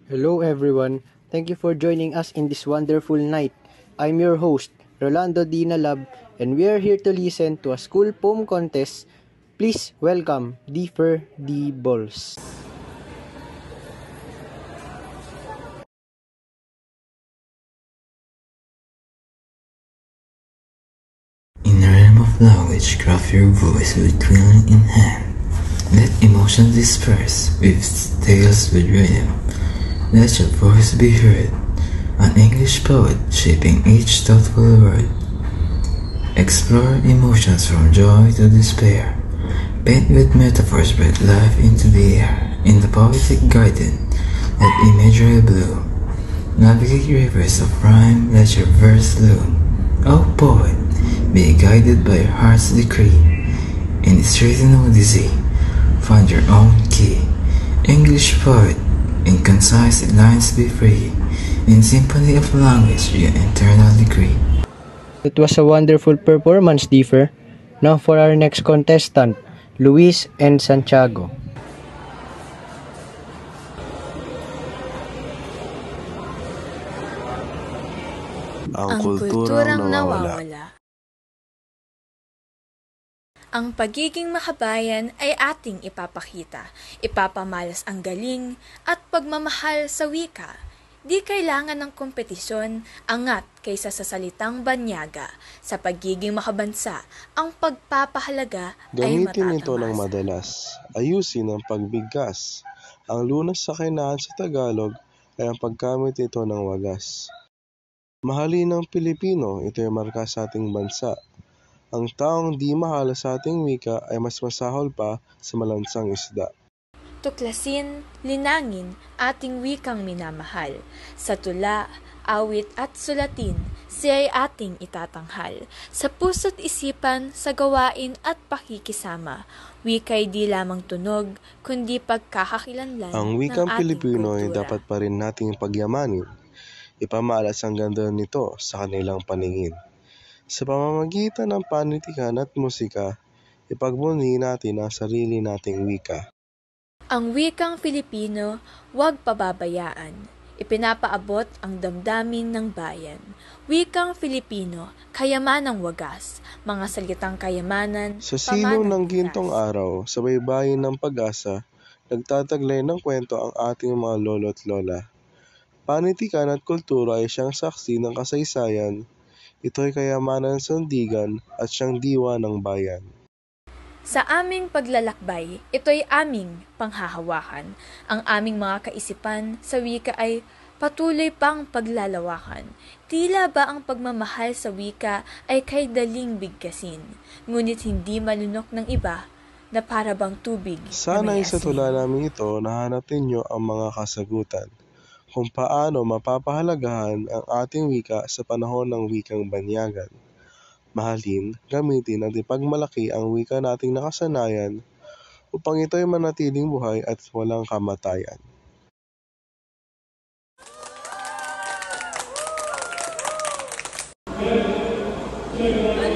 Hello everyone. Thank you for joining us in this wonderful night. I'm your host, Rolando Dinalab, and we are here to listen to a school poem contest. Please welcome Deeper D. Balls. In the realm of language, craft your voice with twinkling in hand. Let emotion disperse with tales with rhythm. Let your voice be heard, an English poet shaping each thoughtful word. Explore emotions from joy to despair. Paint with metaphors, breathe life into the air. In the poetic garden, let imagery bloom. Navigate rivers of rhyme, let your verse loom. O poet, be guided by your heart's decree. In its written odyssey, find your own key. English poet, in concise lines be free. In symphony of language, your internal degree. It was a wonderful performance, Deeper. Now for our next contestant, Luis and Santiago. Ang kulturang nawawala. Ang pagiging makabayan ay ating ipapakita, ipapamalas ang galing at pagmamahal sa wika. Di kailangan ng kompetisyon, angat kaysa sa salitang banyaga. Sa pagiging makabansa, ang pagpapahalaga ay matatamas. Gamitin ito ng madalas, ayusin ang pagbigkas. Ang lunas sa kahinaan sa Tagalog ay ang paggamit nito ng wagas. Mahalin ng Pilipino, ito ay marka sa ating bansa. Ang taong di mahal sa ating wika ay mas masahol pa sa malansang isda. Tuklasin, linangin, ating wikang minamahal. Sa tula, awit at sulatin, siya ay ating itatanghal. Sa puso't isipan, sa gawain at pakikisama, wika'y di lamang tunog, kundi pagkakakilanlan Ang wikang Pilipino ay dapat pa rin nating pagyamanin. Ipamalas ang ganda nito sa kanilang paningin. Sa pamamagitan ng panitikan at musika, ipagbunyi natin ang sarili nating wika. Ang wikang Filipino, huwag pababayaan. Ipinapaabot ang damdamin ng bayan. Wikang Filipino, kayamanang wagas, mga salitang kayamanan, Sa silong ng gintong araw, sa baybayin ng pag-asa, nagtataglay ng kwento ang ating mga lolo't lola. Panitikan at kultura ay siyang saksi ng kasaysayan. Ito ay kayamanan ng sandigan at siyang diwa ng bayan. Sa aming paglalakbay, ito'y aming panghahawakan. Ang aming mga kaisipan sa wika ay patuloy pang paglalawakan. Tila ba ang pagmamahal sa wika ay kay daling bigkasin, ngunit hindi malunok ng iba na para bang tubig Sana na may sa asin. tula namin ito, nahanap ninyo ang mga kasagutan kung paano mapapahalagahan ang ating wika sa panahon ng wikang banyagan. Mahalin, gamitin at ipagmalaki ang wika nating nakasanayan upang ito'y manatiling buhay at walang kamatayan. Ano